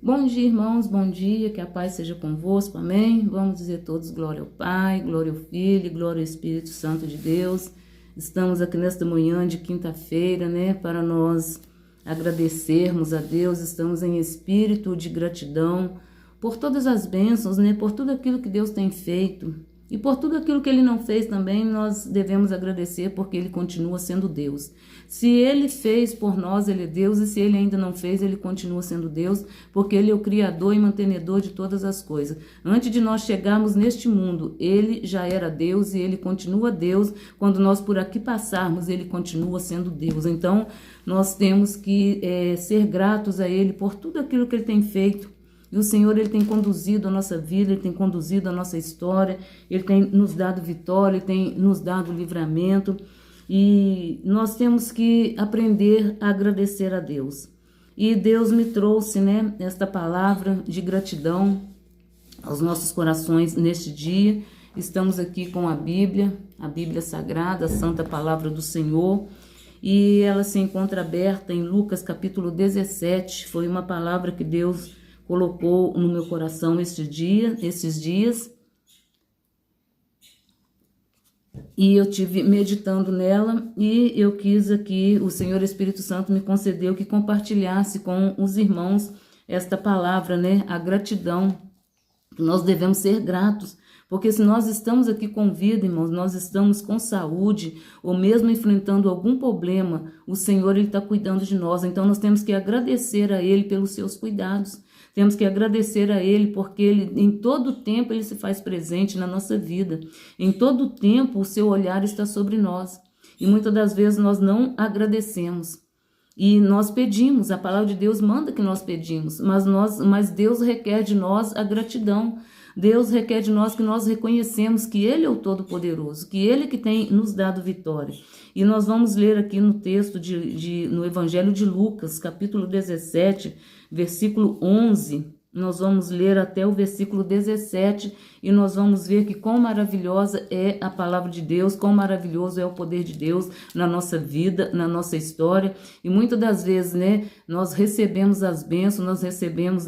Bom dia, irmãos, bom dia, que a paz seja convosco, amém? Vamos dizer todos glória ao Pai, glória ao Filho, glória ao Espírito Santo de Deus. Estamos aqui nesta manhã de quinta-feira, para nós agradecermos a Deus. Estamos em espírito de gratidão por todas as bênçãos, por tudo aquilo que Deus tem feito. E por tudo aquilo que Ele não fez também, nós devemos agradecer, porque Ele continua sendo Deus. Se Ele fez por nós, Ele é Deus, e se Ele ainda não fez, Ele continua sendo Deus, porque Ele é o Criador e mantenedor de todas as coisas. Antes de nós chegarmos neste mundo, Ele já era Deus e Ele continua Deus. Quando nós por aqui passarmos, Ele continua sendo Deus. Então, nós temos que ser gratos a Ele por tudo aquilo que Ele tem feito. E o Senhor, Ele tem conduzido a nossa vida, Ele tem conduzido a nossa história, Ele tem nos dado vitória, Ele tem nos dado livramento. E nós temos que aprender a agradecer a Deus. E Deus me trouxe, esta palavra de gratidão aos nossos corações neste dia. Estamos aqui com a Bíblia Sagrada, a Santa Palavra do Senhor. E ela se encontra aberta em Lucas capítulo 17. Foi uma palavra que Deus colocou no meu coração esses dias, e eu tive meditando nela, e eu quis aqui, o Senhor Espírito Santo me concedeu que compartilhasse com os irmãos esta palavra, a gratidão. Nós devemos ser gratos, porque se nós estamos aqui com vida, irmãos, nós estamos com saúde, ou mesmo enfrentando algum problema, o Senhor, Ele está cuidando de nós. Então nós temos que agradecer a Ele pelos seus cuidados. Temos que agradecer a Ele, porque Ele, em todo tempo, Ele se faz presente na nossa vida. Em todo tempo, o seu olhar está sobre nós. E muitas das vezes nós não agradecemos. E nós pedimos, a palavra de Deus manda que nós pedimos, mas Deus requer de nós a gratidão. Deus requer de nós que nós reconhecemos que Ele é o Todo-Poderoso, que Ele que tem nos dado vitória. E nós vamos ler aqui no texto no Evangelho de Lucas, capítulo 17, versículo 11. Nós vamos ler até o versículo 17 e nós vamos ver que quão maravilhosa é a palavra de Deus, quão maravilhoso é o poder de Deus na nossa vida, na nossa história. E muitas das vezes, nós recebemos as bênçãos, nós recebemos,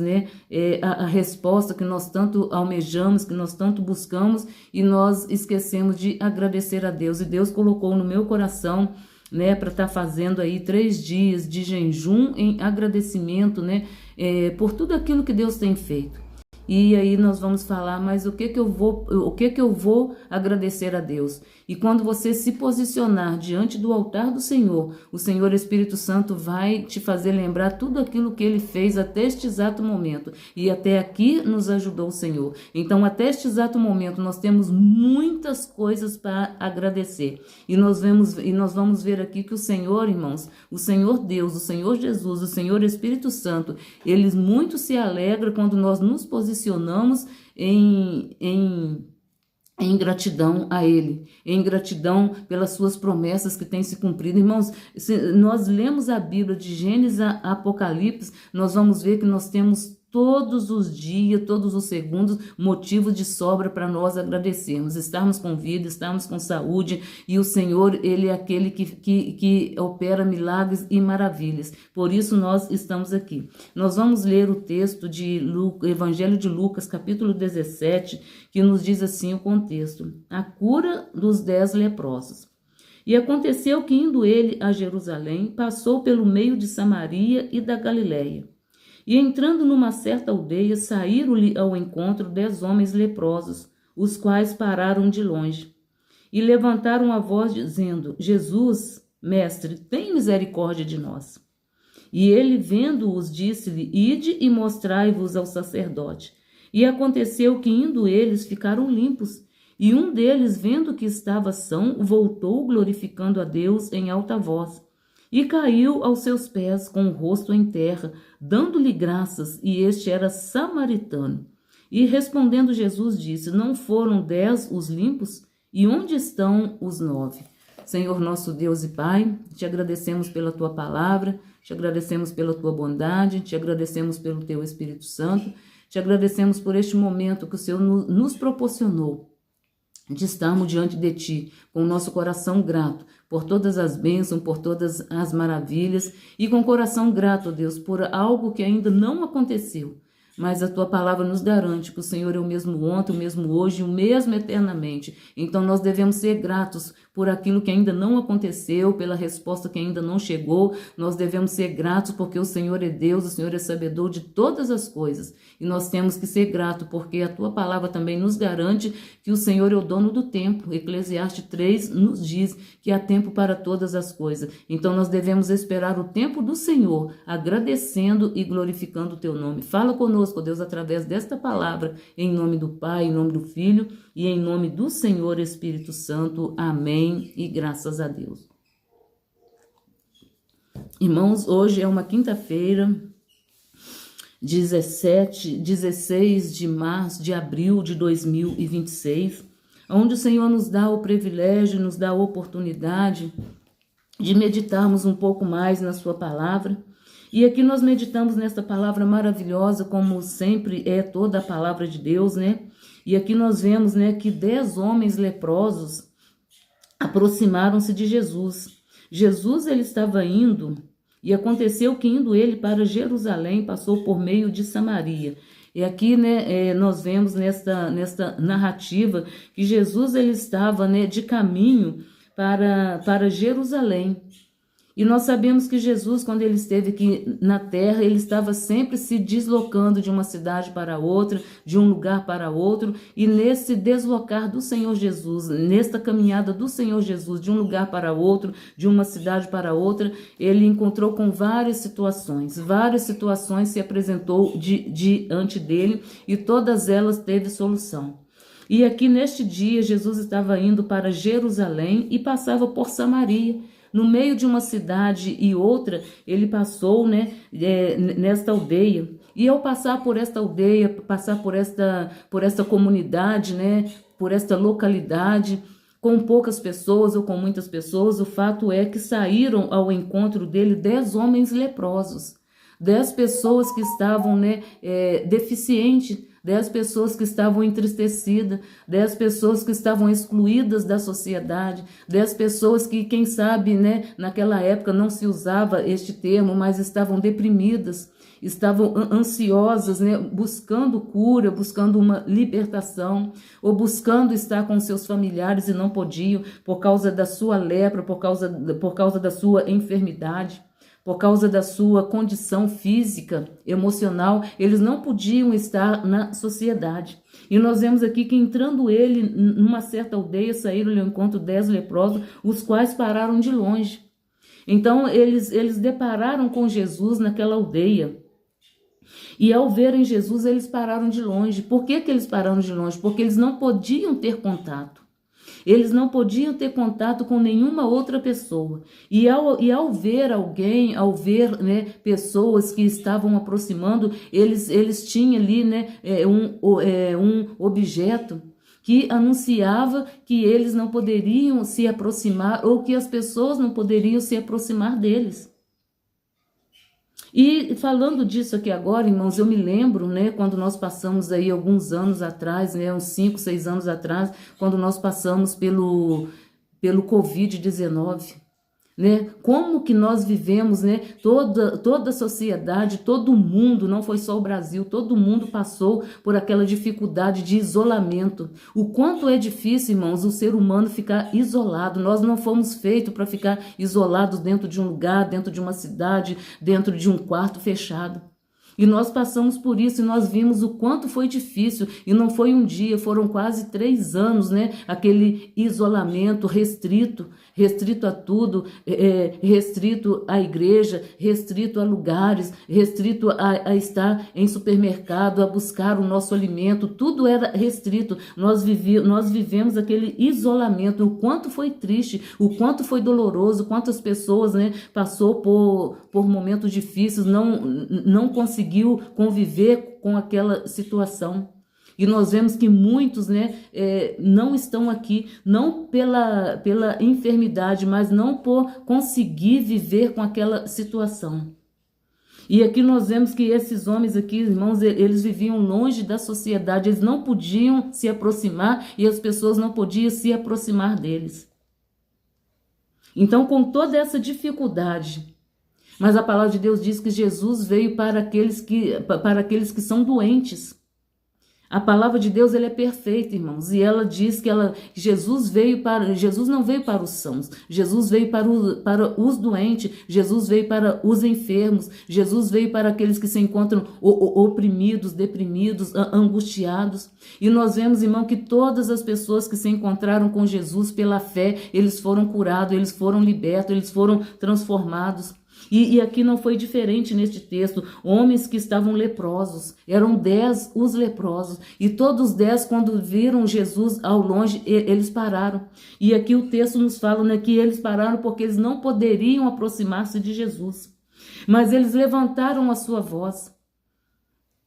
a resposta que nós tanto almejamos, que nós tanto buscamos, e nós esquecemos de agradecer a Deus. E Deus colocou no meu coração, para estar fazendo aí 3 dias de jejum em agradecimento, por tudo aquilo que Deus tem feito. E aí nós vamos falar, mas o que que eu vou agradecer a Deus? E quando você se posicionar diante do altar do Senhor, o Senhor Espírito Santo vai te fazer lembrar tudo aquilo que Ele fez até este exato momento. E até aqui nos ajudou o Senhor. Então, até este exato momento, nós temos muitas coisas para agradecer. E nós vamos ver aqui que o Senhor, irmãos, o Senhor Deus, o Senhor Jesus, o Senhor Espírito Santo, eles muito se alegram quando nós nos posicionamos em gratidão a Ele, em gratidão pelas suas promessas que têm se cumprido. Irmãos, se nós lemos a Bíblia de Gênesis a Apocalipse, nós vamos ver que nós temos todos os dias, todos os segundos, motivos de sobra para nós agradecermos, estarmos com vida, estarmos com saúde, e o Senhor, Ele é aquele que opera milagres e maravilhas. Por isso nós estamos aqui. Nós vamos ler o texto de Evangelho de Lucas, capítulo 17, que nos diz assim o contexto: a cura dos 10 leprosos. E aconteceu que, indo ele a Jerusalém, passou pelo meio de Samaria e da Galileia. E entrando numa certa aldeia, saíram-lhe ao encontro 10 homens leprosos, os quais pararam de longe. E levantaram a voz, dizendo: Jesus, mestre, tem misericórdia de nós. E ele, vendo-os, disse-lhe: Ide e mostrai-vos ao sacerdote. E aconteceu que, indo eles, ficaram limpos. E um deles, vendo que estava são, voltou, glorificando a Deus em alta voz. E caiu aos seus pés com o rosto em terra, dando-lhe graças, e este era samaritano. E respondendo Jesus disse: Não foram 10 os limpos? E onde estão os 9? Senhor nosso Deus e Pai, te agradecemos pela tua palavra, te agradecemos pela tua bondade, te agradecemos pelo teu Espírito Santo, te agradecemos por este momento que o Senhor nos proporcionou de estarmos diante de Ti, com o nosso coração grato por todas as bênçãos, por todas as maravilhas, e com o coração grato, ó Deus, por algo que ainda não aconteceu. Mas a Tua palavra nos garante que o Senhor é o mesmo ontem, o mesmo hoje, o mesmo eternamente. Então nós devemos ser gratos por aquilo que ainda não aconteceu, pela resposta que ainda não chegou. Nós devemos ser gratos porque o Senhor é Deus, o Senhor é sabedor de todas as coisas. E nós temos que ser gratos porque a Tua palavra também nos garante que o Senhor é o dono do tempo. Eclesiastes 3 nos diz que há tempo para todas as coisas. Então nós devemos esperar o tempo do Senhor, agradecendo e glorificando o Teu nome. Fala conosco, Deus, através desta palavra, em nome do Pai, em nome do Filho e em nome do Senhor Espírito Santo. Amém e graças a Deus. Irmãos, hoje é uma quinta-feira, 16 de abril de 2026, onde o Senhor nos dá o privilégio, nos dá a oportunidade de meditarmos um pouco mais na Sua palavra. E aqui nós meditamos nesta palavra maravilhosa, como sempre é toda a palavra de Deus, né? E aqui nós vemos, né, que 10 homens leprosos aproximaram-se de Jesus. Jesus, ele estava indo, e aconteceu que indo ele para Jerusalém, passou por meio de Samaria. E aqui, né, nós vemos nesta narrativa que Jesus, ele estava, né, de caminho para Jerusalém. E nós sabemos que Jesus, quando ele esteve aqui na terra, ele estava sempre se deslocando de uma cidade para outra, de um lugar para outro. E nesse deslocar do Senhor Jesus, nesta caminhada do Senhor Jesus, de um lugar para outro, de uma cidade para outra, ele encontrou com várias situações se apresentou diante dele e todas elas teve solução. E aqui neste dia, Jesus estava indo para Jerusalém e passava por Samaria. No meio de uma cidade e outra, ele passou, né, nesta aldeia. E ao passar por esta aldeia, passar por esta comunidade, né, por esta localidade, com poucas pessoas ou com muitas pessoas, o fato é que saíram ao encontro dele 10 homens leprosos. 10 pessoas que estavam, né, deficientes, 10 pessoas que estavam entristecidas, 10 pessoas que estavam excluídas da sociedade, 10 pessoas que, quem sabe, né, naquela época não se usava este termo, mas estavam deprimidas, estavam ansiosas, né, buscando cura, buscando uma libertação, ou buscando estar com seus familiares e não podiam por causa da sua lepra, por causa da sua enfermidade. Por causa da sua condição física, emocional, eles não podiam estar na sociedade. E nós vemos aqui que entrando ele numa certa aldeia, saíram ao encontro 10 leprosos, os quais pararam de longe. Então eles depararam com Jesus naquela aldeia. E ao verem Jesus, eles pararam de longe. Por que eles pararam de longe? Porque eles não podiam ter contato. Eles não podiam ter contato com nenhuma outra pessoa. E ao ver alguém, ao ver, né, pessoas que estavam aproximando, eles tinham ali, né, um objeto que anunciava que eles não poderiam se aproximar ou que as pessoas não poderiam se aproximar deles. E falando disso aqui agora, irmãos, eu me lembro, né, quando nós passamos aí alguns anos atrás, né, uns 5, 6 anos atrás, quando nós passamos pelo Covid-19, né, como que nós vivemos, né, toda a sociedade, todo mundo, não foi só o Brasil, todo mundo passou por aquela dificuldade de isolamento. O quanto é difícil, irmãos, o ser humano ficar isolado. Nós não fomos feitos para ficar isolados dentro de um lugar, dentro de uma cidade, dentro de um quarto fechado. E nós passamos por isso e nós vimos o quanto foi difícil. E não foi um dia, foram quase 3 anos, né? Aquele isolamento restrito a tudo, restrito à igreja, restrito a lugares, restrito a estar em supermercado, a buscar o nosso alimento. Tudo era restrito. Nós vivemos aquele isolamento. O quanto foi triste, o quanto foi doloroso, quantas pessoas, né, passou por momentos difíceis, não conseguiu conviver com aquela situação. E nós vemos que muitos, né, não estão aqui, não pela enfermidade, mas não por conseguir viver com aquela situação. E aqui nós vemos que esses homens aqui, irmãos, eles viviam longe da sociedade, eles não podiam se aproximar e as pessoas não podiam se aproximar deles. Então, com toda essa dificuldade, mas a palavra de Deus diz que Jesus veio para aqueles que são doentes. A palavra de Deus, ela é perfeita, irmãos, e ela diz que Jesus não veio para os sãos, Jesus veio para os doentes, Jesus veio para os enfermos, Jesus veio para aqueles que se encontram oprimidos, deprimidos, angustiados. E nós vemos, irmão, que todas as pessoas que se encontraram com Jesus pela fé, eles foram curados, eles foram libertos, eles foram transformados. E aqui não foi diferente neste texto. Homens que estavam leprosos, eram 10 os leprosos, e todos 10, quando viram Jesus ao longe, eles pararam. E aqui o texto nos fala, né, que eles pararam porque eles não poderiam aproximar-se de Jesus, mas eles levantaram a sua voz.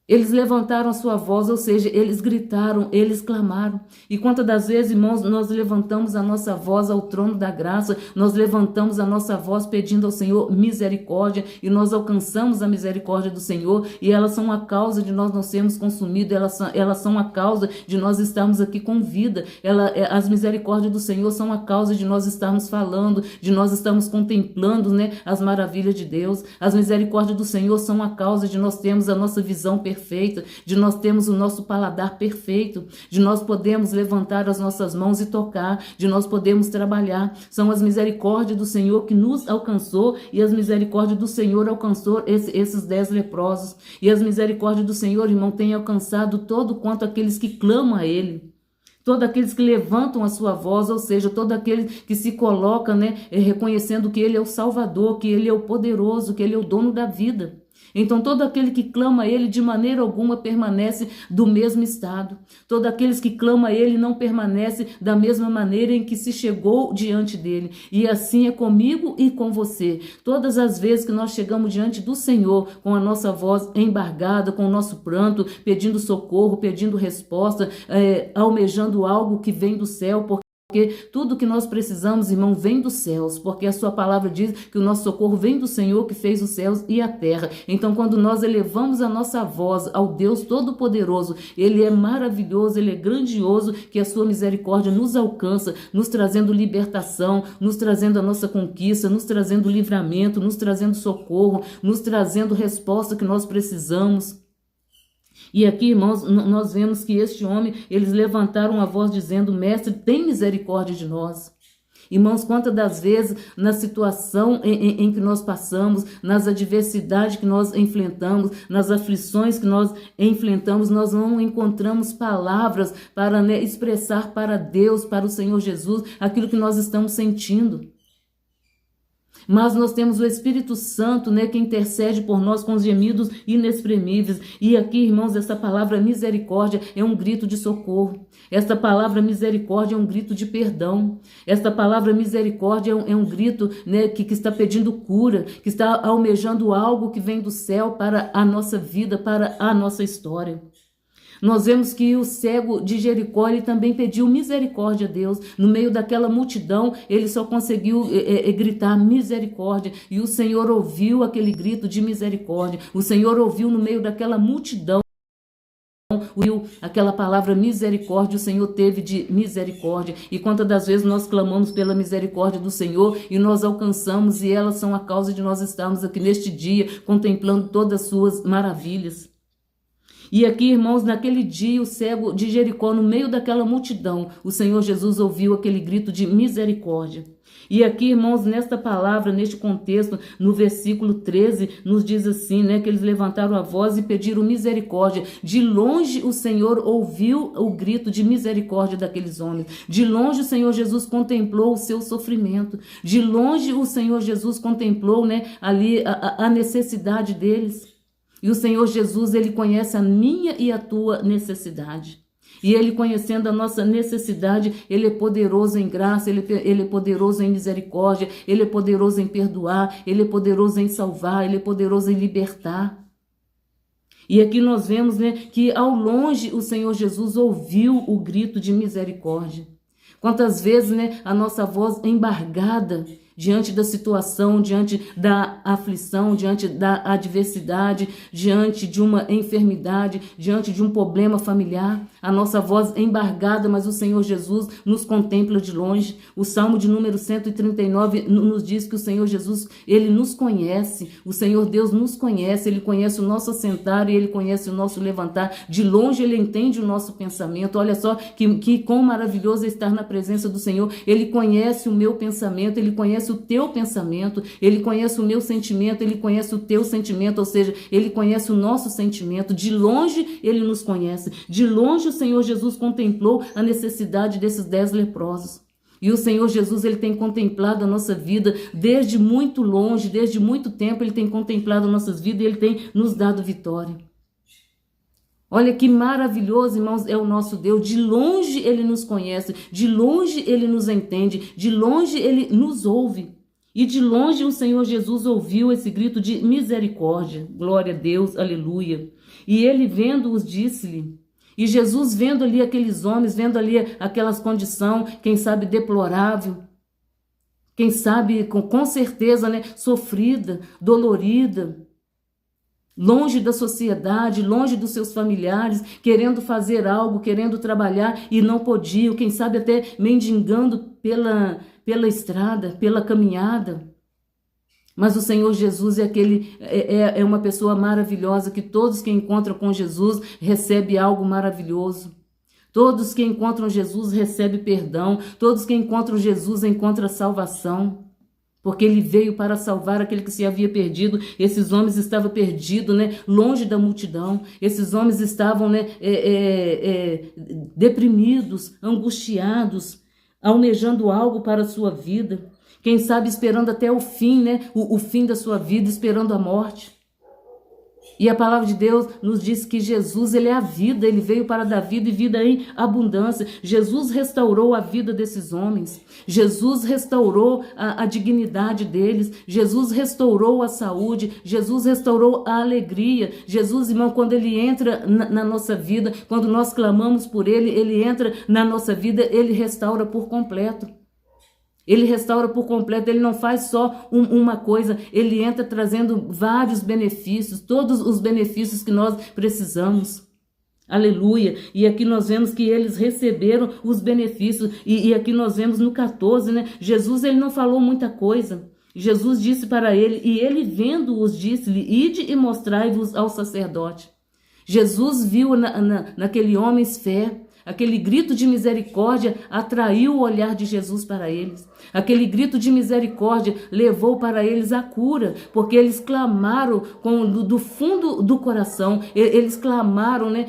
Eles levantaram a sua voz, ou seja, eles gritaram, eles clamaram. E quantas das vezes, irmãos, nós levantamos a nossa voz ao trono da graça, nós levantamos a nossa voz pedindo ao Senhor misericórdia, e nós alcançamos a misericórdia do Senhor, e elas são a causa de nós não sermos consumidos, elas são a causa de nós estarmos aqui com vida. As misericórdias do Senhor são a causa de nós estarmos falando, de nós estarmos contemplando, né, as maravilhas de Deus. As misericórdias do Senhor são a causa de nós termos a nossa visão perfeita, de nós termos o nosso paladar perfeito, de nós podermos levantar as nossas mãos e tocar, de nós podermos trabalhar. São as misericórdias do Senhor que nos alcançou, e as misericórdias do Senhor alcançou esses 10 leprosos. E as misericórdias do Senhor, irmão, tem alcançado todo quanto aqueles que clamam a Ele. Todos aqueles que levantam a sua voz, ou seja, todo aquele que se coloca, né, reconhecendo que Ele é o Salvador, que Ele é o poderoso, que Ele é o dono da vida. Então todo aquele que clama a Ele de maneira alguma permanece do mesmo estado. Todos aqueles que clamam a Ele não permanecem da mesma maneira em que se chegou diante dele. E assim é comigo e com você. Todas as vezes que nós chegamos diante do Senhor com a nossa voz embargada, com o nosso pranto, pedindo socorro, pedindo resposta, almejando algo que vem do céu, porque tudo que nós precisamos, irmão, vem dos céus, porque a sua palavra diz que o nosso socorro vem do Senhor que fez os céus e a terra. Então, quando nós elevamos a nossa voz ao Deus Todo-Poderoso, Ele é maravilhoso, Ele é grandioso, que a sua misericórdia nos alcança, nos trazendo libertação, nos trazendo a nossa conquista, nos trazendo livramento, nos trazendo socorro, nos trazendo resposta que nós precisamos. E aqui, irmãos, nós vemos que este homem, eles levantaram a voz dizendo: Mestre, tem misericórdia de nós. Irmãos, quantas das vezes na situação em que nós passamos, nas adversidades que nós enfrentamos, nas aflições que nós enfrentamos, nós não encontramos palavras para, né, expressar para Deus, para o Senhor Jesus, aquilo que nós estamos sentindo. Mas nós temos o Espírito Santo, né, que intercede por nós com os gemidos inexprimíveis. E aqui, irmãos, essa palavra misericórdia é um grito de socorro. Esta palavra misericórdia é um grito de perdão. Esta palavra misericórdia é um grito, né, que está pedindo cura, que está almejando algo que vem do céu para a nossa vida, para a nossa história. Nós vemos que o cego de Jericó, ele também pediu misericórdia a Deus. No meio daquela multidão, ele só conseguiu gritar misericórdia. E o Senhor ouviu aquele grito de misericórdia. O Senhor ouviu no meio daquela multidão. Ouviu aquela palavra misericórdia, o Senhor teve de misericórdia. E quantas das vezes nós clamamos pela misericórdia do Senhor e nós alcançamos, e elas são a causa de nós estarmos aqui neste dia contemplando todas as suas maravilhas. E aqui, irmãos, naquele dia, o cego de Jericó, no meio daquela multidão, o Senhor Jesus ouviu aquele grito de misericórdia. E aqui, irmãos, nesta palavra, neste contexto, no versículo 13, nos diz assim, né, que eles levantaram a voz e pediram misericórdia. De longe o Senhor ouviu o grito de misericórdia daqueles homens. De longe o Senhor Jesus contemplou o seu sofrimento. De longe o Senhor Jesus contemplou, né, ali a necessidade deles. E o Senhor Jesus, Ele conhece a minha e a tua necessidade. E Ele, conhecendo a nossa necessidade, Ele é poderoso em graça, Ele é poderoso em misericórdia, Ele é poderoso em perdoar, Ele é poderoso em salvar, Ele é poderoso em libertar. E aqui nós vemos, né, que ao longe o Senhor Jesus ouviu o grito de misericórdia. Quantas vezes, né, a nossa voz embargada diante da situação, diante da aflição, diante da adversidade, diante de uma enfermidade, diante de um problema familiar. A nossa voz é embargada, mas o Senhor Jesus nos contempla de longe. O Salmo de número 139 nos diz que o Senhor Jesus, Ele nos conhece. O Senhor Deus nos conhece, Ele conhece o nosso assentar e Ele conhece o nosso levantar. De longe Ele entende o nosso pensamento. Olha só que quão maravilhoso é estar na presença do Senhor. Ele conhece o meu pensamento, Ele conhece o teu pensamento, Ele conhece o meu sentimento, Ele conhece o teu sentimento, ou seja, Ele conhece o nosso sentimento. De longe Ele nos conhece. De longe o Senhor Jesus contemplou a necessidade desses 10 leprosos. E o Senhor Jesus, Ele tem contemplado a nossa vida desde muito longe, desde muito tempo Ele tem contemplado nossas vidas e Ele tem nos dado vitória. Olha que maravilhoso, irmãos, é o nosso Deus. De longe Ele nos conhece, de longe Ele nos entende, de longe Ele nos ouve. E de longe o Senhor Jesus ouviu esse grito de misericórdia. Glória a Deus, aleluia. E Ele vendo-os disse-lhe. E Jesus vendo ali aqueles homens, vendo ali aquelas condições, quem sabe deplorável, quem sabe com certeza, né, sofrida, dolorida, longe da sociedade, longe dos seus familiares, querendo fazer algo, querendo trabalhar e não podiam, quem sabe até mendigando pela estrada, pela caminhada. Mas o Senhor Jesus é uma pessoa maravilhosa, que todos que encontram com Jesus recebem algo maravilhoso. Todos que encontram Jesus recebem perdão. Todos que encontram Jesus encontram salvação. Porque Ele veio para salvar aquele que se havia perdido. Esses homens estavam perdidos, né, longe da multidão. Esses homens estavam, né, deprimidos, angustiados, almejando algo para a sua vida. Quem sabe esperando até o fim, né? O fim da sua vida, esperando a morte. E a palavra de Deus nos diz que Jesus, Ele é a vida, Ele veio para dar vida e vida em abundância. Jesus restaurou a vida desses homens. Jesus restaurou a dignidade deles. Jesus restaurou a saúde. Jesus restaurou a alegria. Jesus, irmão, quando Ele entra na nossa vida, quando nós clamamos por Ele, Ele entra na nossa vida, Ele restaura por completo. Ele restaura por completo, Ele não faz só uma coisa, Ele entra trazendo vários benefícios, todos os benefícios que nós precisamos. Aleluia! E aqui nós vemos que eles receberam os benefícios, e aqui nós vemos no 14, né? Jesus, Ele não falou muita coisa. Jesus disse para ele, e ele vendo-os disse-lhe, ide e mostrai-vos ao sacerdote. Jesus viu naquele homem fé. Aquele grito de misericórdia atraiu o olhar de Jesus para eles. Aquele grito de misericórdia levou para eles a cura, porque eles clamaram do fundo do coração, eles clamaram, né,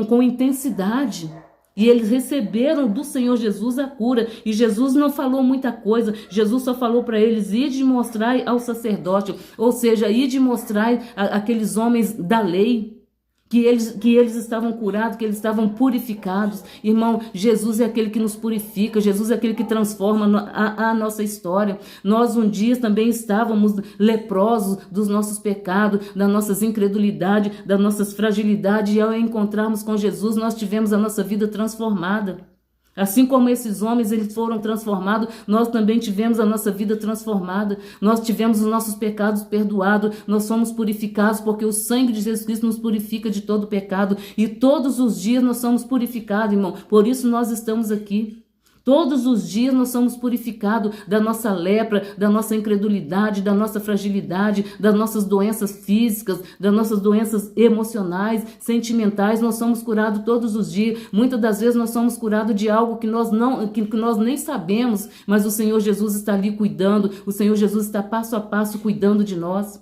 com intensidade. E eles receberam do Senhor Jesus a cura. E Jesus não falou muita coisa. Jesus só falou para eles, ide mostrar ao sacerdote. Ou seja, ide mostrar aqueles homens da lei. Que eles estavam curados, que eles estavam purificados. Irmão, Jesus é aquele que nos purifica, Jesus é aquele que transforma a nossa história. Nós um dia também estávamos leprosos dos nossos pecados, das nossas incredulidades, das nossas fragilidades, e ao encontrarmos com Jesus, nós tivemos a nossa vida transformada. Assim como esses homens, eles foram transformados, nós também tivemos a nossa vida transformada, nós tivemos os nossos pecados perdoados, nós somos purificados, porque o sangue de Jesus Cristo nos purifica de todo pecado, e todos os dias nós somos purificados, irmão, por isso nós estamos aqui. Todos os dias nós somos purificados da nossa lepra, da nossa incredulidade, da nossa fragilidade, das nossas doenças físicas, das nossas doenças emocionais, sentimentais. Nós somos curados todos os dias. Muitas das vezes nós somos curados de algo que nós nem sabemos, mas o Senhor Jesus está ali cuidando. O Senhor Jesus está passo a passo cuidando de nós.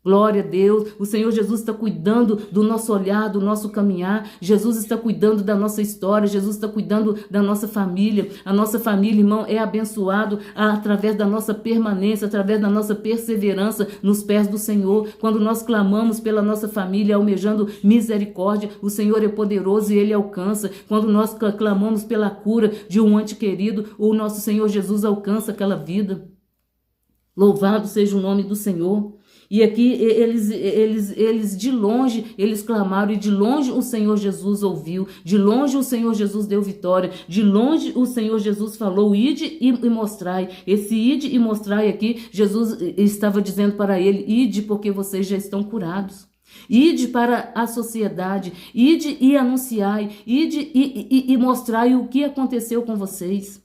Glória a Deus, o Senhor Jesus está cuidando do nosso olhar, do nosso caminhar. Jesus está cuidando da nossa história, Jesus está cuidando da nossa família. A nossa família, irmão, é abençoado através da nossa permanência, através da nossa perseverança nos pés do Senhor. Quando nós clamamos pela nossa família, almejando misericórdia, o Senhor é poderoso e Ele alcança. Quando nós clamamos pela cura de um ente querido, o nosso Senhor Jesus alcança aquela vida. Louvado seja o nome do Senhor. E aqui eles de longe, eles clamaram, e de longe o Senhor Jesus ouviu, de longe o Senhor Jesus deu vitória, de longe o Senhor Jesus falou, ide e mostrai. Esse ide e mostrai aqui, Jesus estava dizendo para ele, ide porque vocês já estão curados. Ide para a sociedade, ide e anunciai, ide e mostrai o que aconteceu com vocês.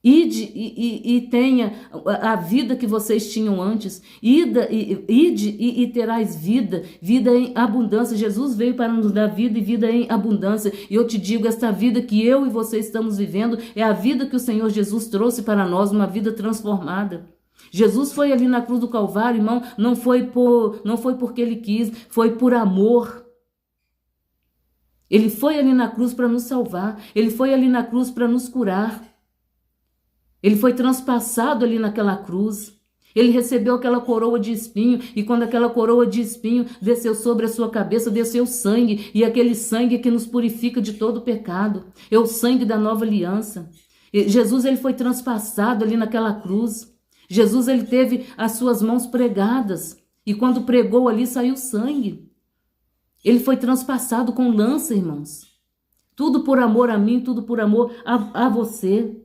Ide e tenha a vida que vocês tinham antes. Ide e terás vida, vida em abundância. Jesus veio para nos dar vida e vida em abundância. E eu te digo, esta vida que eu e você estamos vivendo é a vida que o Senhor Jesus trouxe para nós, uma vida transformada. Jesus foi ali na cruz do Calvário, irmão, não foi porque ele quis, foi por amor. Ele foi ali na cruz para nos salvar, ele foi ali na cruz para nos curar. Ele foi transpassado ali naquela cruz. Ele recebeu aquela coroa de espinho, e quando aquela coroa de espinho desceu sobre a sua cabeça, desceu sangue, e aquele sangue que nos purifica de todo pecado. É o sangue da nova aliança. E Jesus, ele foi transpassado ali naquela cruz. Jesus, ele teve as suas mãos pregadas, e quando pregou ali saiu sangue. Ele foi transpassado com lança, irmãos. Tudo por amor a mim, tudo por amor a você.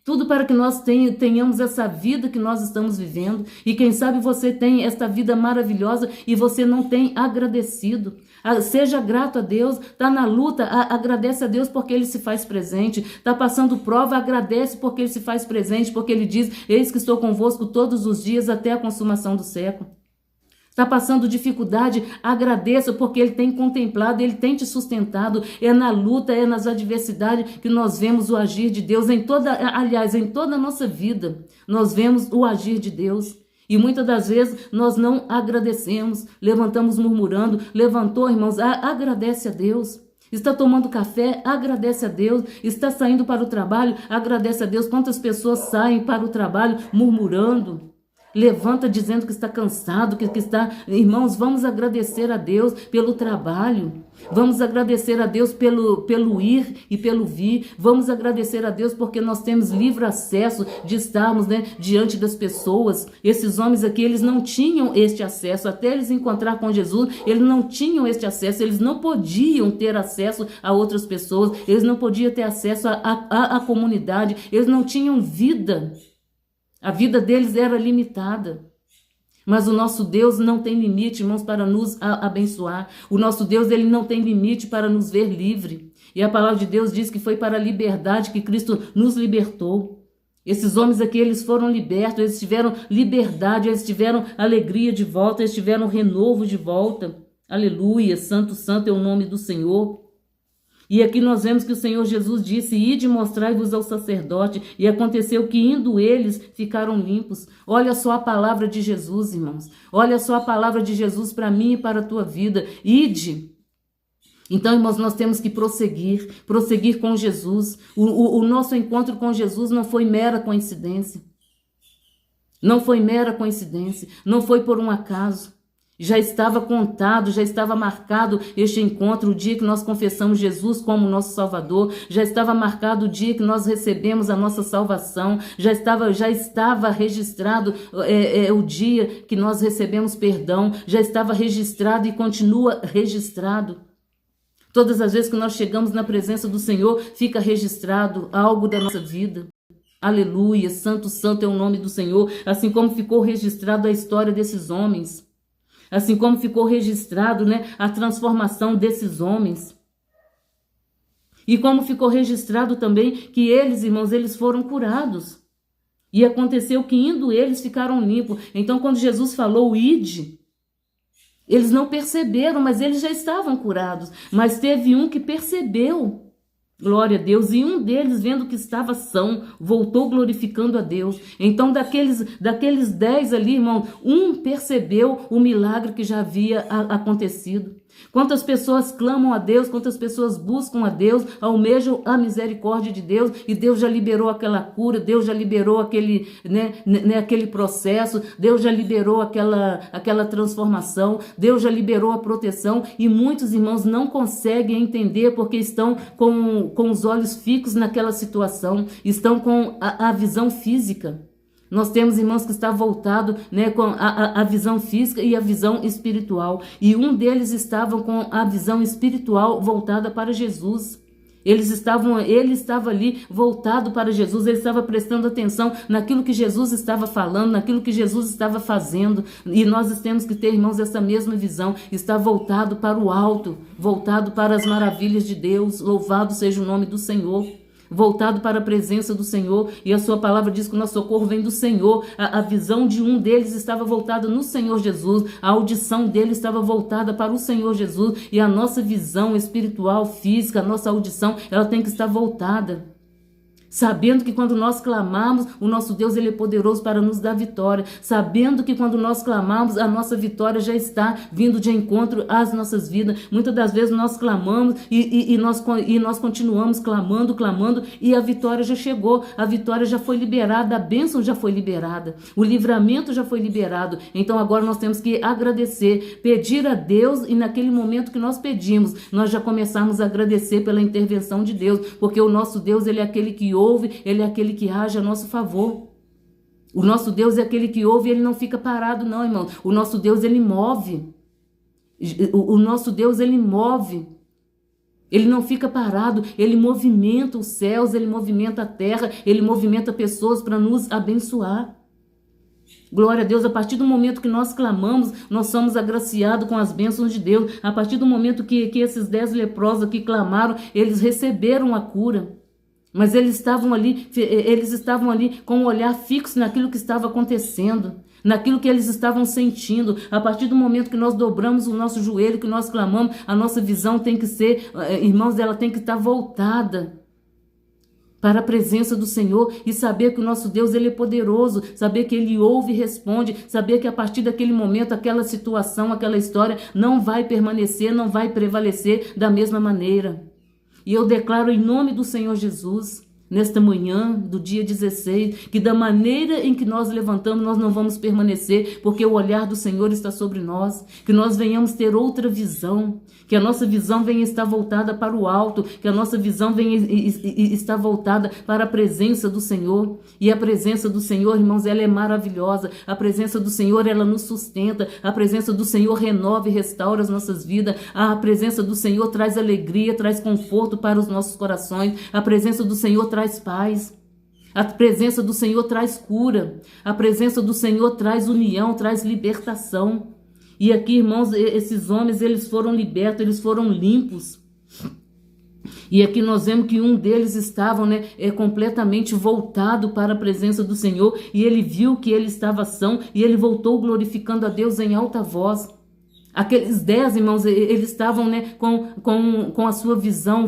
Tudo para que nós tenhamos essa vida que nós estamos vivendo. E quem sabe você tem esta vida maravilhosa e você não tem agradecido. Seja grato a Deus. Está na luta, agradece a Deus porque Ele se faz presente. Está passando prova, agradece porque Ele se faz presente. Porque Ele diz, eis que estou convosco todos os dias até a consumação do século. Está passando dificuldade, agradeça porque Ele tem contemplado, Ele tem te sustentado. É na luta, é nas adversidades que nós vemos o agir de Deus. Em toda a nossa vida, nós vemos o agir de Deus. E muitas das vezes nós não agradecemos, levantamos murmurando. Levantou, irmãos, agradece a Deus. Está tomando café, agradece a Deus. Está saindo para o trabalho, agradece a Deus. Quantas pessoas saem para o trabalho murmurando? Levanta dizendo que está cansado, que está... Irmãos, vamos agradecer a Deus pelo trabalho. Vamos agradecer a Deus pelo ir e pelo vir. Vamos agradecer a Deus porque nós temos livre acesso de estarmos, diante das pessoas. Esses homens aqui, eles não tinham este acesso. Até eles encontrar com Jesus, eles não tinham este acesso. Eles não podiam ter acesso a outras pessoas. Eles não podiam ter acesso à comunidade. Eles não tinham vida. A vida deles era limitada. Mas o nosso Deus não tem limite, irmãos, para nos abençoar. O nosso Deus, ele não tem limite para nos ver livre. E a palavra de Deus diz que foi para a liberdade que Cristo nos libertou. Esses homens aqui, eles foram libertos, eles tiveram liberdade, eles tiveram alegria de volta, eles tiveram renovo de volta. Aleluia, santo, santo é o nome do Senhor. E aqui nós vemos que o Senhor Jesus disse, ide mostrai-vos ao sacerdote, e aconteceu que indo eles ficaram limpos. Olha só a palavra de Jesus, irmãos. Olha só a palavra de Jesus para mim e para a tua vida. Ide. Então, irmãos, nós temos que prosseguir com Jesus. O nosso encontro com Jesus não foi mera coincidência. Não foi mera coincidência, não foi por um acaso. Já estava contado, já estava marcado este encontro, o dia que nós confessamos Jesus como nosso Salvador, já estava marcado o dia que nós recebemos a nossa salvação, já estava registrado o dia que nós recebemos perdão, já estava registrado e continua registrado. Todas as vezes que nós chegamos na presença do Senhor, fica registrado algo da nossa vida. Aleluia, santo, santo é o nome do Senhor, assim como ficou registrado a história desses homens. Assim como ficou registrado, a transformação desses homens. E como ficou registrado também que eles, irmãos, eles foram curados. E aconteceu que indo eles ficaram limpos. Então quando Jesus falou, ide, eles não perceberam, mas eles já estavam curados. Mas teve um que percebeu. Glória a Deus. E um deles, vendo que estava são, voltou glorificando a Deus. Então, daqueles 10 ali, irmão, um percebeu o milagre que já havia acontecido. Quantas pessoas clamam a Deus, quantas pessoas buscam a Deus, almejam a misericórdia de Deus, e Deus já liberou aquela cura, Deus já liberou aquele processo, Deus já liberou aquela transformação, Deus já liberou a proteção, e muitos irmãos não conseguem entender porque estão com os olhos fixos naquela situação, estão com a visão física. Nós temos irmãos que está voltado, né, com a visão física e a visão espiritual. E um deles estava com a visão espiritual voltada para Jesus. Ele estava ali voltado para Jesus, ele estava prestando atenção naquilo que Jesus estava falando, naquilo que Jesus estava fazendo. E nós temos que ter, irmãos, essa mesma visão, estar voltado para o alto, voltado para as maravilhas de Deus. Louvado seja o nome do Senhor. Voltado para a presença do Senhor, e a sua palavra diz que o nosso socorro vem do Senhor. A visão de um deles estava voltada no Senhor Jesus, a audição dele estava voltada para o Senhor Jesus, e a nossa visão espiritual, física, a nossa audição, ela tem que estar voltada. Sabendo que quando nós clamamos, o nosso Deus ele é poderoso para nos dar vitória. Sabendo que quando nós clamamos, a nossa vitória já está vindo de encontro às nossas vidas. Muitas das vezes nós clamamos e nós continuamos clamando, e a vitória já chegou. A vitória já foi liberada, a bênção já foi liberada. O livramento já foi liberado. Então agora nós temos que agradecer, pedir a Deus, e naquele momento que nós pedimos, nós já começamos a agradecer pela intervenção de Deus. Porque o nosso Deus ele é aquele que ouve, ele é aquele que age a nosso favor. O nosso Deus é aquele que ouve e ele não fica parado não, irmão. O nosso Deus ele move. O nosso Deus ele move. Ele não fica parado, ele movimenta os céus, ele movimenta a terra, ele movimenta pessoas para nos abençoar. Glória a Deus, a partir do momento que nós clamamos, nós somos agraciados com as bênçãos de Deus. A partir do momento que esses 10 leprosos aqui clamaram, eles receberam a cura. Mas eles estavam ali com o olhar fixo naquilo que estava acontecendo, naquilo que eles estavam sentindo. A partir do momento que nós dobramos o nosso joelho, que nós clamamos, a nossa visão tem que ser, irmãos, ela tem que estar voltada para a presença do Senhor e saber que o nosso Deus ele é poderoso, saber que ele ouve e responde, saber que a partir daquele momento, aquela situação, aquela história não vai permanecer, não vai prevalecer da mesma maneira. E eu declaro em nome do Senhor Jesus, nesta manhã do dia 16, que da maneira em que nós levantamos, nós não vamos permanecer, porque o olhar do Senhor está sobre nós, que nós venhamos ter outra visão, que a nossa visão venha estar voltada para o alto, que a nossa visão venha estar voltada para a presença do Senhor. E a presença do Senhor, irmãos, ela é maravilhosa. A presença do Senhor, ela nos sustenta. A presença do Senhor renova e restaura as nossas vidas. A presença do Senhor traz alegria, traz conforto para os nossos corações. A presença do Senhor traz paz. A presença do Senhor traz cura. A presença do Senhor traz união, traz libertação. E aqui, irmãos, esses homens, eles foram libertos, eles foram limpos. E aqui nós vemos que um deles estava, completamente voltado para a presença do Senhor, e ele viu que ele estava são, e ele voltou glorificando a Deus em alta voz. Aqueles 10, irmãos, eles estavam, com a sua visão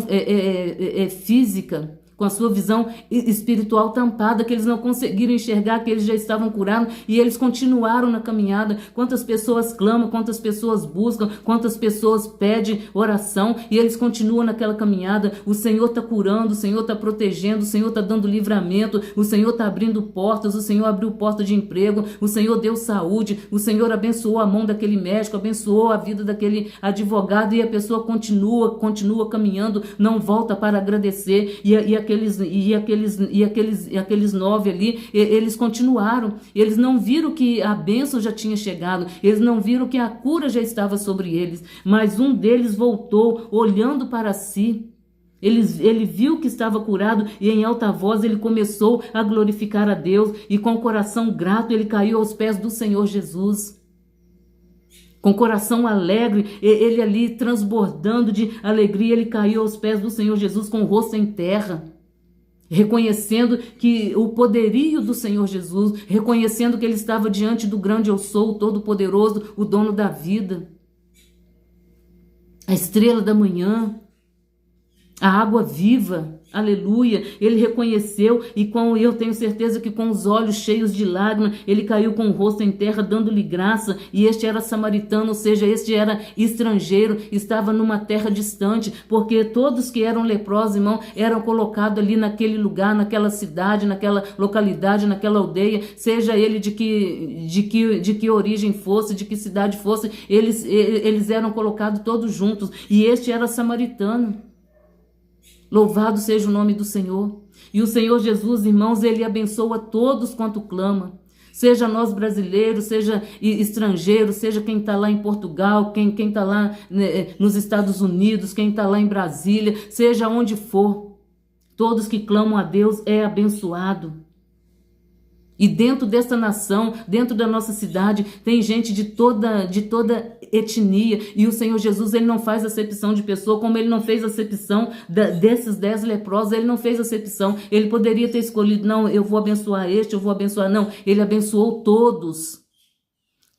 física, com a sua visão espiritual tampada, que eles não conseguiram enxergar que eles já estavam curados, e eles continuaram na caminhada. Quantas pessoas clamam, quantas pessoas buscam, quantas pessoas pedem oração, e eles continuam naquela caminhada. O Senhor está curando, o Senhor está protegendo, o Senhor está dando livramento, o Senhor está abrindo portas, o Senhor abriu porta de emprego, o Senhor deu saúde, o Senhor abençoou a mão daquele médico, abençoou a vida daquele advogado, e a pessoa continua caminhando, não volta para agradecer. Aqueles 9 ali, eles continuaram. Eles não viram que a bênção já tinha chegado, eles não viram que a cura já estava sobre eles, mas um deles voltou olhando para si. Ele viu que estava curado, e em alta voz ele começou a glorificar a Deus, e com o coração grato ele caiu aos pés do Senhor Jesus. Com coração alegre, ele ali transbordando de alegria, ele caiu aos pés do Senhor Jesus com o rosto em terra, reconhecendo que o poderio do Senhor Jesus, reconhecendo que ele estava diante do grande eu sou, o todo-poderoso, o dono da vida, a estrela da manhã, a água viva. Aleluia, ele reconheceu, e eu tenho certeza que com os olhos cheios de lágrimas, ele caiu com o rosto em terra, dando-lhe graça. E este era samaritano, ou seja, este era estrangeiro, estava numa terra distante, porque todos que eram leprosos, irmão, eram colocados ali naquele lugar, naquela cidade, naquela localidade, naquela aldeia, seja ele de que origem fosse, de que cidade fosse, eles eram colocados todos juntos, e este era samaritano. Louvado seja o nome do Senhor. E o Senhor Jesus, irmãos, ele abençoa todos quanto clama. Seja nós brasileiros, seja estrangeiros, seja quem está lá em Portugal, quem está lá, né, nos Estados Unidos, quem está lá em Brasília, seja onde for. Todos que clamam a Deus é abençoado. E dentro dessa nação, dentro da nossa cidade, tem gente de toda etnia. E o Senhor Jesus, ele não faz acepção de pessoa, como ele não fez acepção desses 10 leprosos, ele não fez acepção. Ele poderia ter escolhido, não, eu vou abençoar este, eu vou abençoar. Não, ele abençoou todos.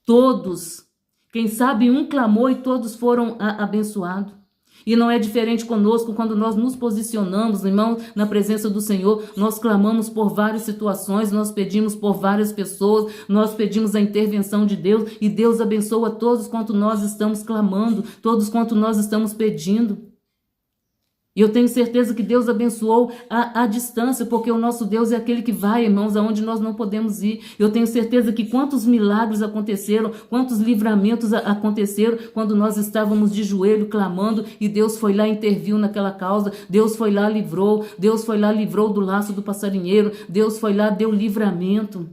Todos. Quem sabe um clamou e todos foram abençoados. E não é diferente conosco quando nós nos posicionamos, irmãos, na presença do Senhor. Nós clamamos por várias situações, nós pedimos por várias pessoas, nós pedimos a intervenção de Deus e Deus abençoa todos quanto nós estamos clamando, todos quanto nós estamos pedindo. E eu tenho certeza que Deus abençoou a distância, porque o nosso Deus é aquele que vai, irmãos, aonde nós não podemos ir. Eu tenho certeza que quantos milagres aconteceram, quantos livramentos aconteceram quando nós estávamos de joelho clamando e Deus foi lá e interviu naquela causa. Deus foi lá, livrou. Deus foi lá, livrou do laço do passarinheiro. Deus foi lá, deu livramento.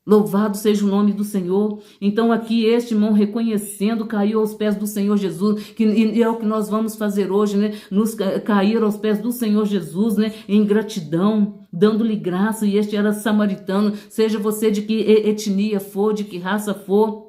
Louvado seja o nome do Senhor. Então aqui este irmão reconhecendo, caiu aos pés do Senhor Jesus, e é o que nós vamos fazer hoje, né? Nos cair aos pés do Senhor Jesus, né? Em gratidão, dando-lhe graça. E este era samaritano, seja você de que etnia for, de que raça for.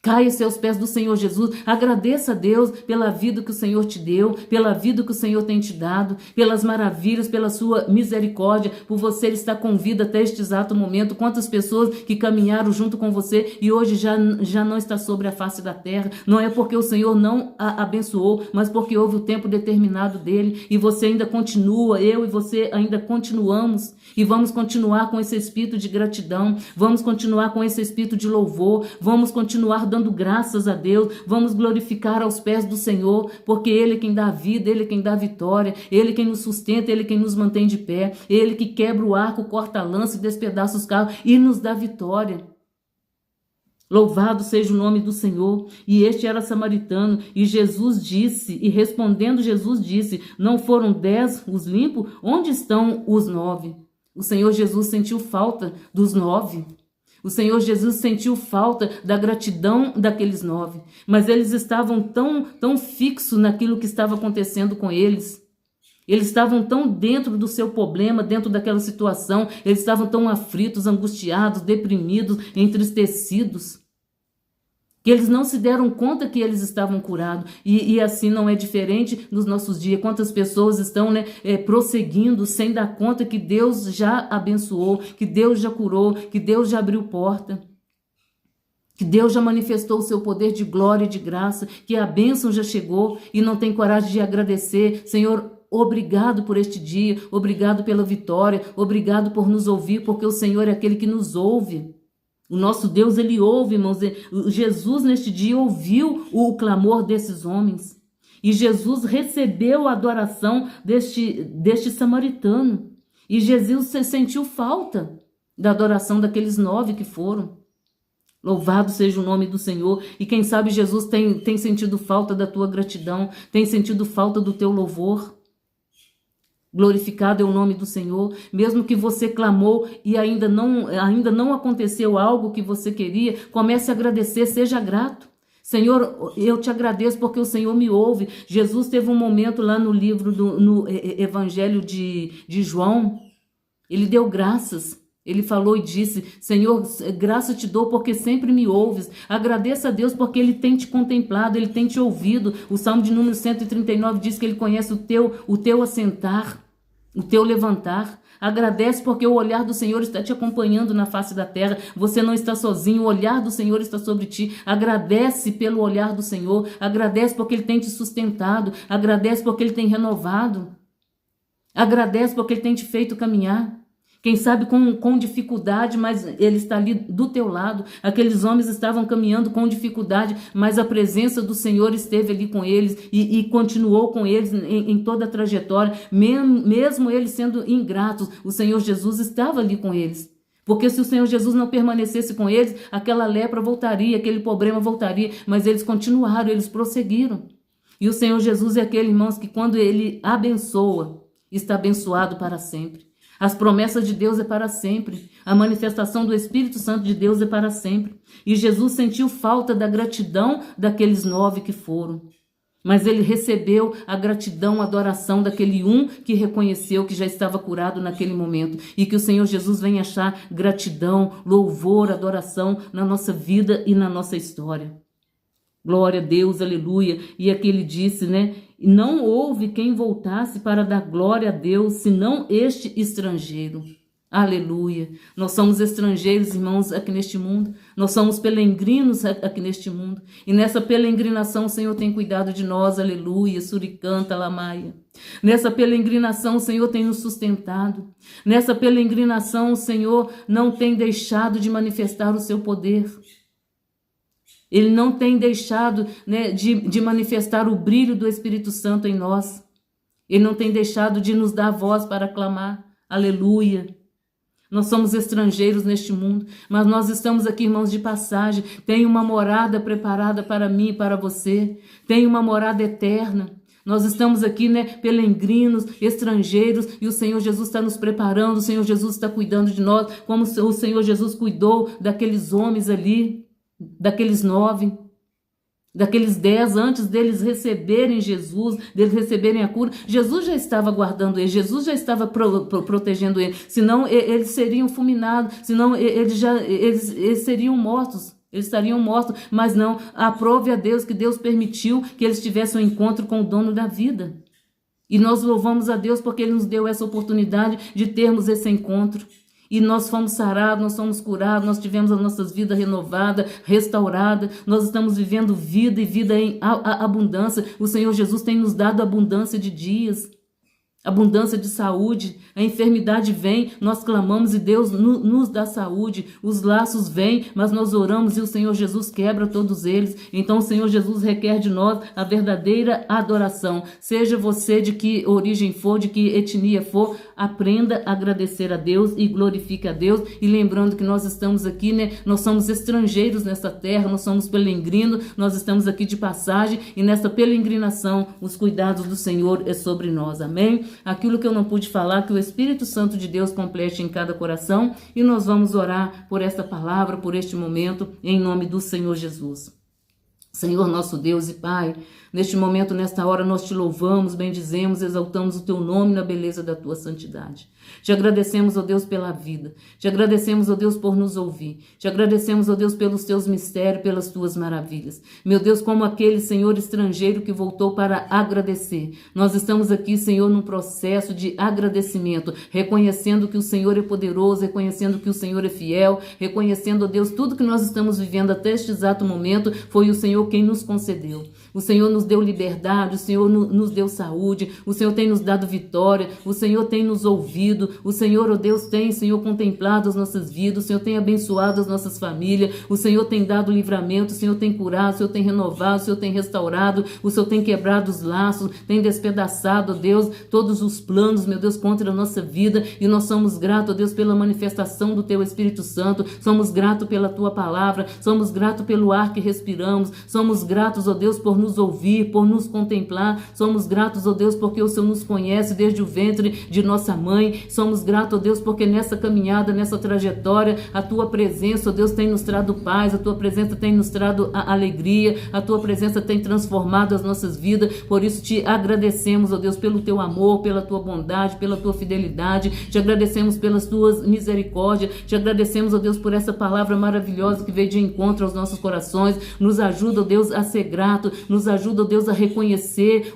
Caia aos pés do Senhor Jesus, agradeça a Deus pela vida que o Senhor te deu, pela vida que o Senhor tem te dado, pelas maravilhas, pela sua misericórdia, por você estar com vida até este exato momento. Quantas pessoas que caminharam junto com você e hoje já não está sobre a face da terra. Não é porque o Senhor não a abençoou, mas porque houve o tempo determinado dele e você ainda continua, eu e você ainda continuamos e vamos continuar com esse espírito de gratidão, vamos continuar com esse espírito de louvor, vamos continuar dando graças a Deus, vamos glorificar aos pés do Senhor, porque Ele é quem dá vida, Ele é quem dá vitória, Ele é quem nos sustenta, Ele é quem nos mantém de pé, Ele que quebra o arco, corta a lança e despedaça os carros e nos dá vitória. Louvado seja o nome do Senhor. E este era samaritano, e Jesus disse, e respondendo Jesus disse, não foram 10 os limpos? Onde estão os 9? O Senhor Jesus sentiu falta dos 9. O Senhor Jesus sentiu falta da gratidão daqueles 9. Mas eles estavam tão fixos naquilo que estava acontecendo com eles. Eles estavam tão dentro do seu problema, dentro daquela situação. Eles estavam tão aflitos, angustiados, deprimidos, entristecidos, que eles não se deram conta que eles estavam curados. E assim não é diferente nos nossos dias. Quantas pessoas estão, prosseguindo sem dar conta que Deus já abençoou, que Deus já curou, que Deus já abriu porta, que Deus já manifestou o seu poder de glória e de graça, que a bênção já chegou e não tem coragem de agradecer. Senhor, obrigado por este dia, obrigado pela vitória, obrigado por nos ouvir, porque o Senhor é aquele que nos ouve. O nosso Deus, ele ouve, irmãos. Jesus neste dia ouviu o clamor desses homens. E Jesus recebeu a adoração deste samaritano. E Jesus sentiu falta da adoração daqueles 9 que foram. Louvado seja o nome do Senhor. E quem sabe Jesus tem sentido falta da tua gratidão, tem sentido falta do teu louvor. Glorificado é o nome do Senhor. Mesmo que você clamou e ainda não aconteceu algo que você queria, comece a agradecer, seja grato. Senhor, eu te agradeço porque o Senhor me ouve. Jesus teve um momento lá no livro, no Evangelho de João, ele deu graças. Ele falou e disse, Senhor, graça te dou porque sempre me ouves. Agradeça a Deus porque Ele tem te contemplado, Ele tem te ouvido. O Salmo de número 139 diz que Ele conhece o teu assentar, o teu levantar. Agradece porque o olhar do Senhor está te acompanhando na face da terra. Você não está sozinho, o olhar do Senhor está sobre ti. Agradece pelo olhar do Senhor. Agradece porque Ele tem te sustentado. Agradece porque Ele tem renovado. Agradece porque Ele tem te feito caminhar. Quem sabe com dificuldade, mas Ele está ali do teu lado. Aqueles homens estavam caminhando com dificuldade, mas a presença do Senhor esteve ali com eles e continuou com eles em toda a trajetória. Mesmo eles sendo ingratos, o Senhor Jesus estava ali com eles. Porque se o Senhor Jesus não permanecesse com eles, aquela lepra voltaria, aquele problema voltaria. Mas eles continuaram, eles prosseguiram. E o Senhor Jesus é aquele, irmãos, que quando Ele abençoa, está abençoado para sempre. As promessas de Deus é para sempre. A manifestação do Espírito Santo de Deus é para sempre. E Jesus sentiu falta da gratidão daqueles 9 que foram. Mas ele recebeu a gratidão, a adoração daquele um que reconheceu que já estava curado naquele momento. E que o Senhor Jesus venha achar gratidão, louvor, adoração na nossa vida e na nossa história. Glória a Deus, aleluia. E aqui ele disse, né? Não houve quem voltasse para dar glória a Deus, senão este estrangeiro. Aleluia. Nós somos estrangeiros, irmãos, aqui neste mundo. Nós somos peregrinos aqui neste mundo. E nessa peregrinação o Senhor tem cuidado de nós. Aleluia. Suricanta, lamaia. Nessa peregrinação o Senhor tem nos sustentado. Nessa peregrinação o Senhor não tem deixado de manifestar o seu poder. Ele não tem deixado, né, de manifestar o brilho do Espírito Santo em nós. Ele não tem deixado de nos dar voz para clamar. Aleluia. Nós somos estrangeiros neste mundo, mas nós estamos aqui, irmãos, de passagem. Tem uma morada preparada para mim e para você. Tem uma morada eterna. Nós estamos aqui, né, peregrinos, estrangeiros, e o Senhor Jesus está nos preparando, o Senhor Jesus está cuidando de nós, como o Senhor Jesus cuidou daqueles homens ali, daqueles 9, daqueles 10, antes deles receberem Jesus, deles receberem a cura. Jesus já estava guardando eles, Jesus já estava protegendo eles, senão eles seriam fulminados, senão eles seriam mortos. Eles estariam mortos, mas não, aprove a Deus que Deus permitiu que eles tivessem um encontro com o dono da vida. E nós louvamos a Deus porque Ele nos deu essa oportunidade de termos esse encontro. E nós fomos sarados, nós fomos curados, nós tivemos as nossas vidas renovadas, restauradas, nós estamos vivendo vida e vida em abundância. O Senhor Jesus tem nos dado abundância de dias, abundância de saúde. A enfermidade vem, nós clamamos e Deus nos dá saúde. Os laços vêm, mas nós oramos e o Senhor Jesus quebra todos eles. Então o Senhor Jesus requer de nós a verdadeira adoração. Seja você de que origem for, de que etnia for, aprenda a agradecer a Deus e glorifique a Deus. E lembrando que nós estamos aqui, né? Nós somos estrangeiros nessa terra, nós somos peregrinos, nós estamos aqui de passagem e nessa peregrinação os cuidados do Senhor é sobre nós. Amém? Aquilo que eu não pude falar, que o Espírito Santo de Deus complete em cada coração, e nós vamos orar por esta palavra, por este momento, em nome do Senhor Jesus. Senhor nosso Deus e Pai, neste momento, nesta hora, nós te louvamos, bendizemos, exaltamos o teu nome na beleza da tua santidade. Te agradecemos, ó Deus, pela vida. Te agradecemos, ó Deus, por nos ouvir. Te agradecemos, ó Deus, pelos teus mistérios, pelas tuas maravilhas. Meu Deus, como aquele Senhor estrangeiro que voltou para agradecer. Nós estamos aqui, Senhor, num processo de agradecimento, reconhecendo que o Senhor é poderoso, reconhecendo que o Senhor é fiel, reconhecendo, ó Deus, tudo que nós estamos vivendo até este exato momento foi o Senhor quem nos concedeu. O Senhor nos deu liberdade, o Senhor nos deu saúde, o Senhor tem nos dado vitória, o Senhor tem nos ouvido, o Senhor, ó Deus, tem, Senhor, contemplado as nossas vidas, o Senhor tem abençoado as nossas famílias, o Senhor tem dado livramento, o Senhor tem curado, o Senhor tem renovado, o Senhor tem restaurado, o Senhor tem quebrado os laços, tem despedaçado, ó Deus, todos os planos, meu Deus, contra a nossa vida, e nós somos gratos, ó Deus, pela manifestação do Teu Espírito Santo, somos gratos pela Tua palavra, somos gratos pelo ar que respiramos, somos gratos, ó Deus, por nos ouvir, por nos contemplar, somos gratos, ó Deus, porque o Senhor nos conhece desde o ventre de nossa mãe, somos gratos, ó Deus, porque nessa caminhada, nessa trajetória, a Tua presença, ó Deus, tem nos trazido paz, a Tua presença tem nos trazido a alegria, a Tua presença tem transformado as nossas vidas, por isso te agradecemos, ó Deus, pelo Teu amor, pela Tua bondade, pela Tua fidelidade, te agradecemos pelas Tuas misericórdias, te agradecemos, ó Deus, por essa palavra maravilhosa que veio de encontro aos nossos corações, nos ajuda, ó Deus, a ser grato, nos ajuda, ó Deus, a reconhecer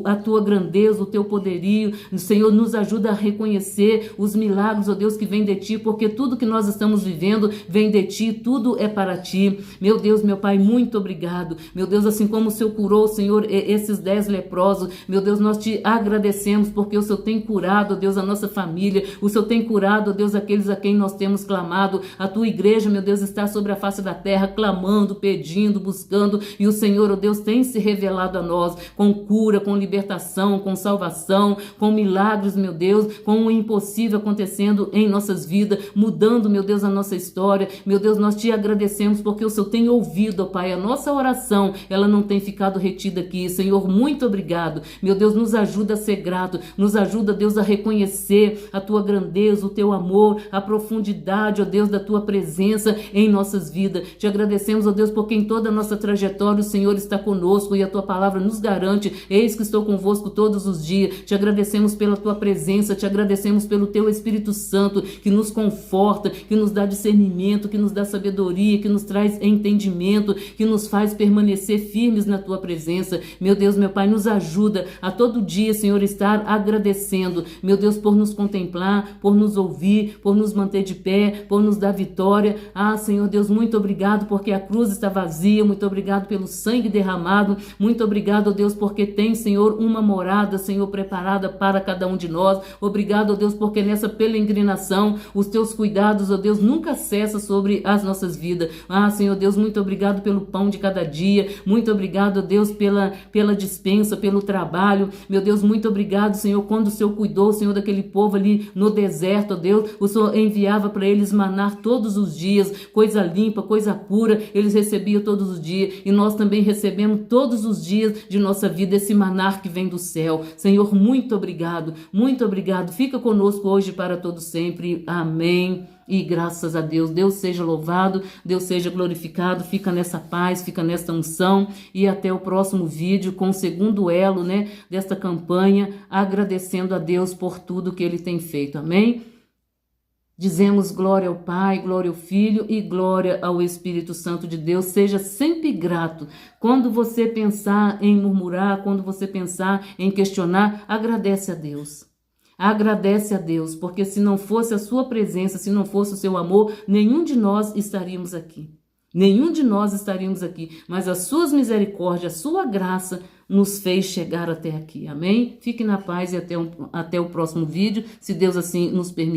a Tua grandeza, o Teu poderio, Senhor, nos ajuda a reconhecer os milagres, ó Deus, que vem de Ti, porque tudo que nós estamos vivendo vem de Ti, tudo é para Ti. Meu Deus, meu Pai, muito obrigado. Meu Deus, assim como o Senhor curou, Senhor, esses 10 leprosos, meu Deus, nós Te agradecemos, porque o Senhor tem curado, ó Deus, a nossa família, o Senhor tem curado, ó Deus, aqueles a quem nós temos clamado. A Tua igreja, meu Deus, está sobre a face da terra, clamando, pedindo, buscando, chegando e o Senhor, ó Deus, tem se revelado a nós com cura, com libertação, com salvação, com milagres, meu Deus, com o impossível acontecendo em nossas vidas, mudando, meu Deus, a nossa história. Meu Deus, nós te agradecemos porque o Senhor tem ouvido, ó Pai, a nossa oração, ela não tem ficado retida aqui. Senhor, muito obrigado. Meu Deus, nos ajuda a ser grato, nos ajuda, Deus, a reconhecer a tua grandeza, o teu amor, a profundidade, ó Deus, da tua presença em nossas vidas. Te agradecemos, ó Deus, porque em toda a nossa trajetória o Senhor está conosco e a tua palavra nos garante: eis que estou convosco todos os dias. Te agradecemos pela tua presença, te agradecemos pelo teu Espírito Santo que nos conforta, que nos dá discernimento, que nos dá sabedoria, que nos traz entendimento, que nos faz permanecer firmes na tua presença. Meu Deus, meu Pai, nos ajuda a todo dia, Senhor, estar agradecendo, meu Deus, por nos contemplar, por nos ouvir, por nos manter de pé, por nos dar vitória. Senhor Deus, muito obrigado porque a cruz está vazia, muito obrigado pelo sangue derramado, muito obrigado, ó Deus, porque tem, Senhor, uma morada, Senhor, preparada para cada um de nós. Obrigado, ó Deus, porque nessa peregrinação os teus cuidados, ó Deus, nunca cessam sobre as nossas vidas. Senhor Deus, muito obrigado pelo pão de cada dia, muito obrigado, ó Deus, pela dispensa, pelo trabalho. Meu Deus, muito obrigado, Senhor, quando o Senhor cuidou, Senhor, daquele povo ali no deserto, ó Deus, o Senhor enviava para eles maná todos os dias, coisa limpa, coisa pura, eles recebiam todos os dias, e nós também recebemos todos os dias de nossa vida esse maná que vem do céu. Senhor, muito obrigado, muito obrigado. Fica conosco hoje para todo sempre. Amém. E graças a Deus, Deus seja louvado, Deus seja glorificado. Fica nessa paz, fica nessa unção, e até o próximo vídeo com o segundo elo, desta campanha, agradecendo a Deus por tudo que Ele tem feito. Amém? Dizemos glória ao Pai, glória ao Filho e glória ao Espírito Santo de Deus. Seja sempre grato. Quando você pensar em murmurar, quando você pensar em questionar, agradece a Deus. Agradece a Deus, porque se não fosse a sua presença, se não fosse o seu amor, nenhum de nós estaríamos aqui. Nenhum de nós estaríamos aqui, mas as suas misericórdias, a sua graça nos fez chegar até aqui. Amém? Fique na paz e até o próximo vídeo, se Deus assim nos permitir.